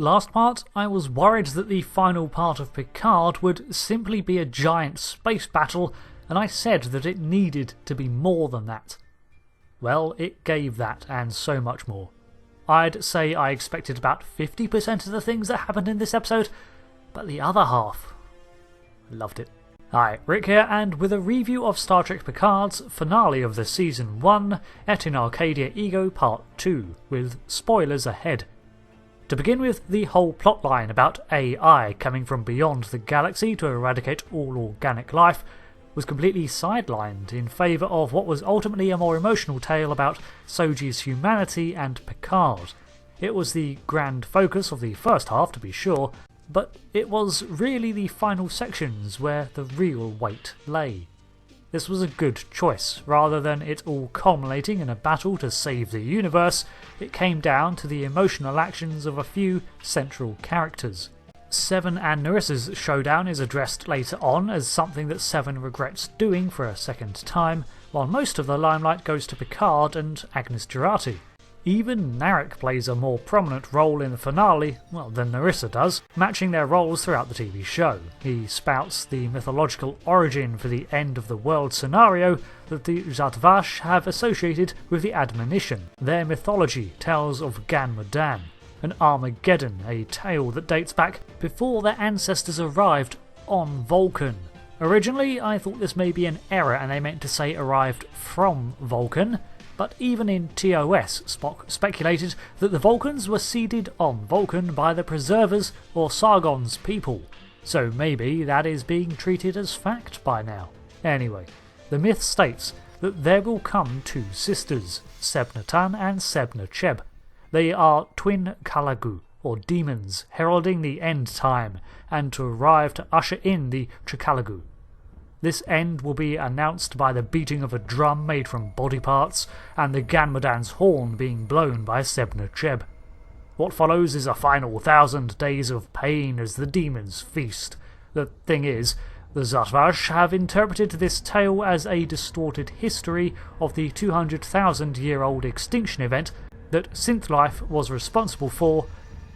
Last part, I was worried that the final part of Picard would simply be a giant space battle, and I said that it needed to be more than that. Well, it gave that and so much more. I'd say I expected about 50% of the things that happened in this episode, but the other half, loved it. Hi, Rick here, and with a review of Star Trek Picard's finale of the Season 1, Et in Arcadia Ego Part 2, with spoilers ahead. To begin with, the whole plotline about AI coming from beyond the galaxy to eradicate all organic life was completely sidelined in favour of what was ultimately a more emotional tale about Soji's humanity and Picard. It was the grand focus of the first half, to be sure, but it was really the final sections where the real weight lay. This was a good choice. Rather than it all culminating in a battle to save the universe, it came down to the emotional actions of a few central characters. Seven and Nerissa's showdown is addressed later on as something that Seven regrets doing for a second time, while most of the limelight goes to Picard and Agnes Jurati. Even Narek plays a more prominent role in the finale, than Nerissa does, matching their roles throughout the TV show. He spouts the mythological origin for the end of the world scenario that the Zhat-Vash have associated with the admonition. Their mythology tells of Gan Modan, an Armageddon, a tale that dates back before their ancestors arrived on Vulcan. Originally, I thought this may be an error and they meant to say arrived from Vulcan, but even in TOS, Spock speculated that the Vulcans were seeded on Vulcan by the Preservers or Sargon's people, so maybe that is being treated as fact by now. Anyway, the myth states that there will come two sisters, Sebnatan and Sebna-Cheb. They are twin Kalagu, or demons, heralding the end time, and to arrive to usher in the Trikalagu. This end will be announced by the beating of a drum made from body parts and the Gan Modan's horn being blown by Sebna-Cheb. What follows is a final 1,000 days of pain as the demons feast. The thing is, the Zhat-Vash have interpreted this tale as a distorted history of the 200,000-year-old extinction event that synth life was responsible for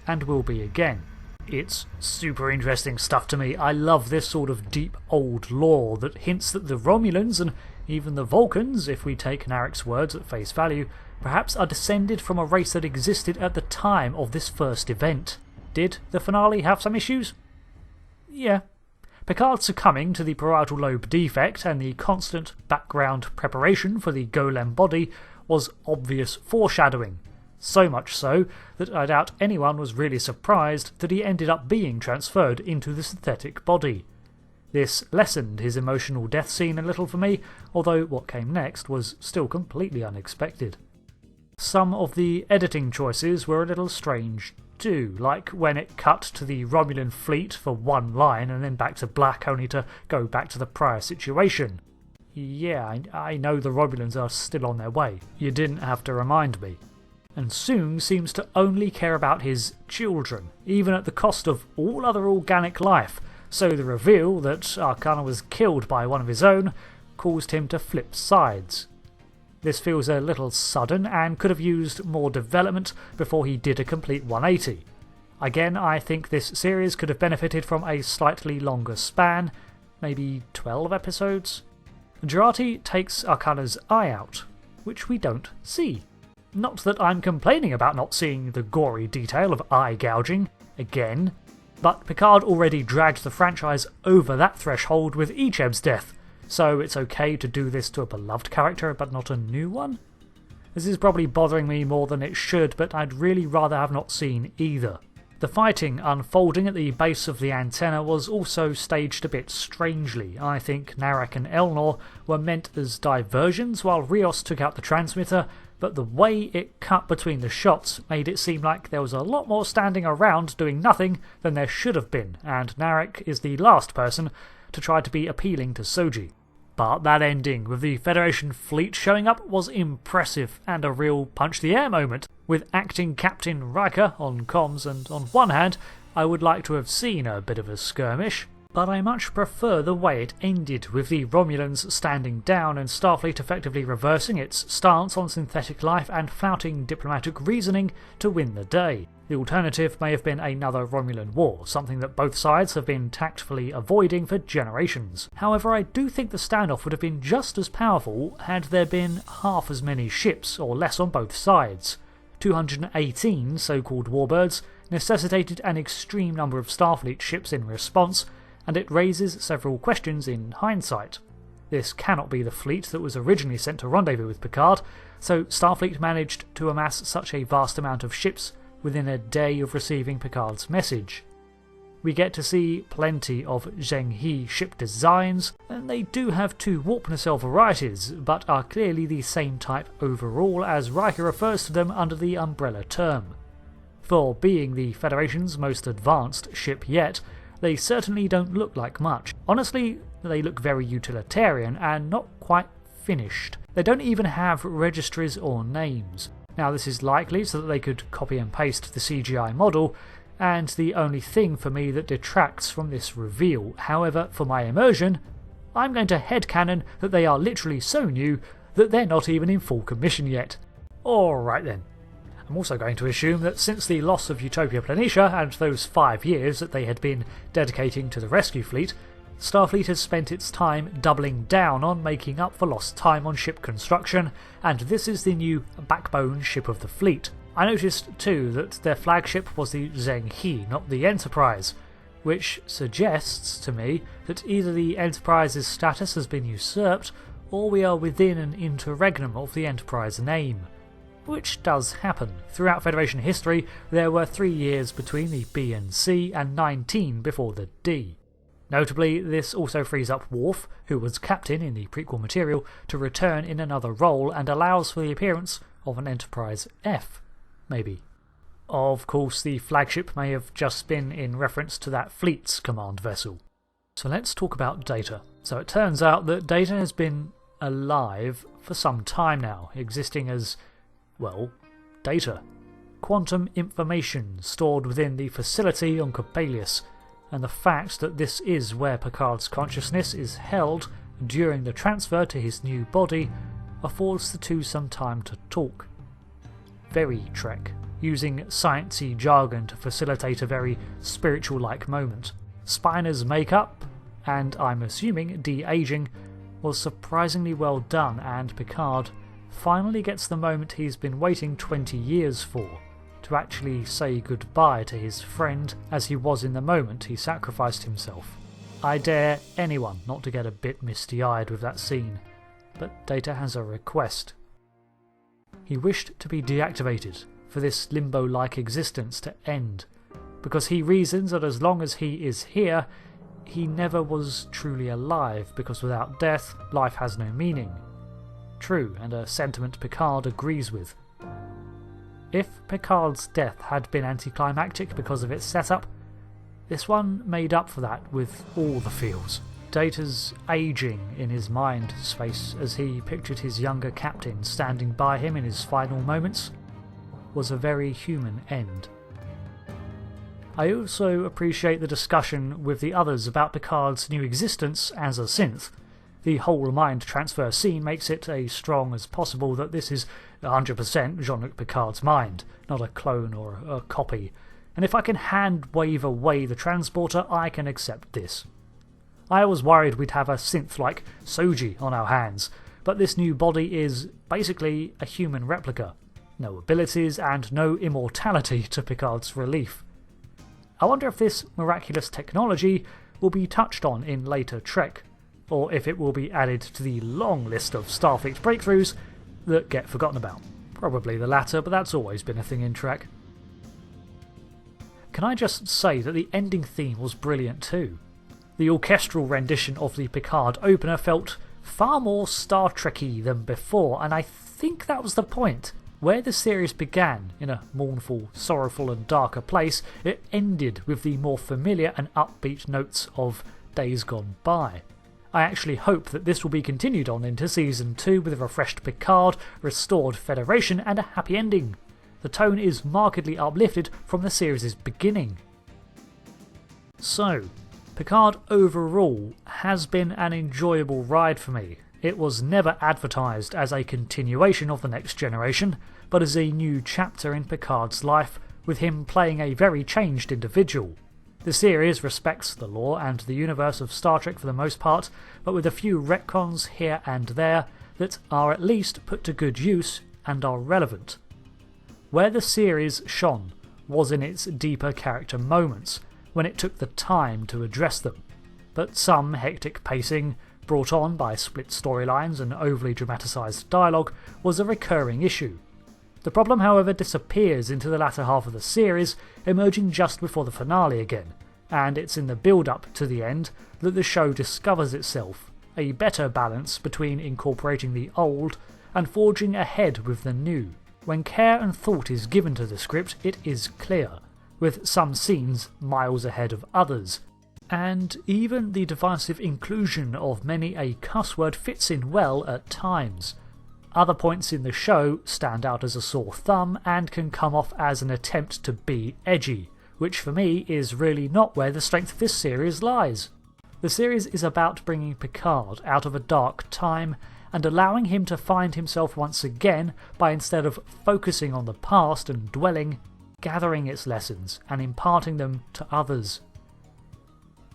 and will be again. It's super interesting stuff to me. I love this sort of deep old lore that hints that the Romulans and even the Vulcans, if we take Narek's words at face value, perhaps are descended from a race that existed at the time of this first event. Did the finale have some issues? Yeah. Picard succumbing to the parietal lobe defect and the constant background preparation for the golem body was obvious foreshadowing. So much so that I doubt anyone was really surprised that he ended up being transferred into the synthetic body. This lessened his emotional death scene a little for me, although what came next was still completely unexpected. Some of the editing choices were a little strange too, like when it cut to the Romulan fleet for one line and then back to black only to go back to the prior situation. Yeah, I know the Romulans are still on their way. You didn't have to remind me. And Soong seems to only care about his children, even at the cost of all other organic life, so the reveal that Arcana was killed by one of his own caused him to flip sides. This feels a little sudden and could have used more development before he did a complete 180. Again, I think this series could have benefited from a slightly longer span, maybe 12 episodes. Jurati takes Arcana's eye out, which we don't see. Not that I'm complaining about not seeing the gory detail of eye gouging, again, but Picard already dragged the franchise over that threshold with Icheb's death, so it's okay to do this to a beloved character but not a new one? This is probably bothering me more than it should, but I'd really rather have not seen either. The fighting unfolding at the base of the antenna was also staged a bit strangely. I think Narek and Elnor were meant as diversions while Rios took out the transmitter, but the way it cut between the shots made it seem like there was a lot more standing around doing nothing than there should have been, and Narek is the last person to try to be appealing to Soji. But that ending, with the Federation fleet showing up, was impressive and a real punch-the-air moment, with acting Captain Riker on comms, and on one hand, I would like to have seen a bit of a skirmish. but I much prefer the way it ended, with the Romulans standing down and Starfleet effectively reversing its stance on synthetic life and flouting diplomatic reasoning to win the day. The alternative may have been another Romulan war, something that both sides have been tactfully avoiding for generations. However, I do think the standoff would have been just as powerful had there been half as many ships, or less, on both sides. 218 so-called warbirds necessitated an extreme number of Starfleet ships in response, and it raises several questions in hindsight. This cannot be the fleet that was originally sent to rendezvous with Picard, so Starfleet managed to amass such a vast amount of ships within a day of receiving Picard's message. We get to see plenty of Zheng He ship designs, and they do have two warp nacelle varieties, but are clearly the same type overall, as Riker refers to them under the umbrella term. For being the Federation's most advanced ship yet, they certainly don't look like much. Honestly, they look very utilitarian and not quite finished. They don't even have registries or names. Now, this is likely so that they could copy and paste the CGI model, and the only thing for me that detracts from this reveal. However, for my immersion, I'm going to headcanon that they are literally so new that they're not even in full commission yet. Alright then. I'm also going to assume that since the loss of Utopia Planitia and those 5 years that they had been dedicating to the rescue fleet, Starfleet has spent its time doubling down on making up for lost time on ship construction, and this is the new backbone ship of the fleet. I noticed too that their flagship was the Zheng He, not the Enterprise, which suggests to me that either the Enterprise's status has been usurped, or we are within an interregnum of the Enterprise name. Which does happen. Throughout Federation history, there were 3 years between the B and C, and 19 before the D. Notably, this also frees up Worf, who was captain in the prequel material, to return in another role, and allows for the appearance of an Enterprise F, maybe. Of course, the flagship may have just been in reference to that fleet's command vessel. So let's talk about Data. So it turns out that Data has been alive for some time now, existing as, well, data. Quantum information stored within the facility on Coppelius, and the fact that this is where Picard's consciousness is held during the transfer to his new body affords the two some time to talk. Very Trek, using sciencey jargon to facilitate a very spiritual-like moment. Spiner's makeup, and I'm assuming de-aging, was surprisingly well done, and Picard finally gets the moment he's been waiting 20 years for, to actually say goodbye to his friend as he was in the moment he sacrificed himself. I dare anyone not to get a bit misty-eyed with that scene, but Data has a request. He wished to be deactivated, for this limbo-like existence to end, because he reasons that as long as he is here, he never was truly alive, because without death, life has no meaning. True, and a sentiment Picard agrees with. If Picard's death had been anticlimactic because of its setup, this one made up for that with all the feels. Data's aging in his mind space as he pictured his younger captain standing by him in his final moments was a very human end. I also appreciate the discussion with the others about Picard's new existence as a synth. The whole mind transfer scene makes it as strong as possible that this is 100% Jean-Luc Picard's mind, not a clone or a copy, and if I can hand-wave away the transporter, I can accept this. I was worried we'd have a synth like Soji on our hands, but this new body is basically a human replica. No abilities and no immortality to Picard's relief. I wonder if this miraculous technology will be touched on in later Trek, or if it will be added to the long list of Starfleet breakthroughs that get forgotten about. Probably the latter, but that's always been a thing in Trek. Can I just say that the ending theme was brilliant too? The orchestral rendition of the Picard opener felt far more Star Trek-y than before, and I think that was the point. Where the series began, in a mournful, sorrowful and darker place, it ended with the more familiar and upbeat notes of Days Gone By. I actually hope that this will be continued on into Season 2 with a refreshed Picard, restored Federation and a happy ending. The tone is markedly uplifted from the series' beginning. So, Picard overall has been an enjoyable ride for me. It was never advertised as a continuation of The Next Generation, but as a new chapter in Picard's life, with him playing a very changed individual. The series respects the lore and the universe of Star Trek for the most part, but with a few retcons here and there that are at least put to good use and are relevant. Where the series shone was in its deeper character moments, when it took the time to address them, but some hectic pacing, brought on by split storylines and overly dramatised dialogue, was a recurring issue. The problem, however, disappears into the latter half of the series, emerging just before the finale again, and it's in the build-up to the end that the show discovers itself, a better balance between incorporating the old and forging ahead with the new. When care and thought is given to the script, it is clear, with some scenes miles ahead of others, and even the divisive inclusion of many a cuss word fits in well at times. Other points in the show stand out as a sore thumb and can come off as an attempt to be edgy, which for me is really not where the strength of this series lies. The series is about bringing Picard out of a dark time and allowing him to find himself once again by, instead of focusing on the past and dwelling, gathering its lessons and imparting them to others.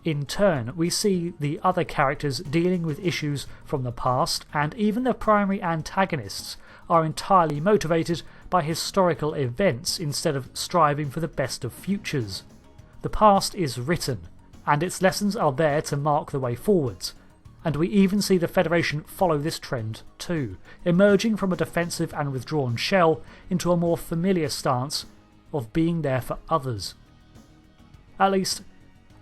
In turn, we see the other characters dealing with issues from the past, and even the primary antagonists are entirely motivated by historical events instead of striving for the best of futures. The past is written, and its lessons are there to mark the way forwards, and we even see the Federation follow this trend too, emerging from a defensive and withdrawn shell into a more familiar stance of being there for others. At least,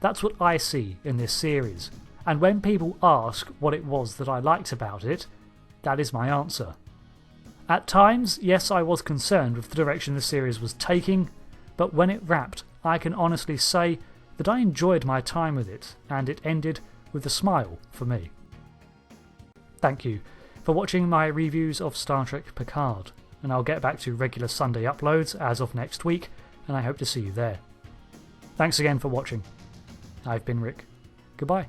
that's what I see in this series, and when people ask what it was that I liked about it, that is my answer. At times, yes, I was concerned with the direction the series was taking, but when it wrapped, I can honestly say that I enjoyed my time with it, and it ended with a smile for me. Thank you for watching my reviews of Star Trek Picard, and I'll get back to regular Sunday uploads as of next week, and I hope to see you there. Thanks again for watching. I've been Rick. Goodbye.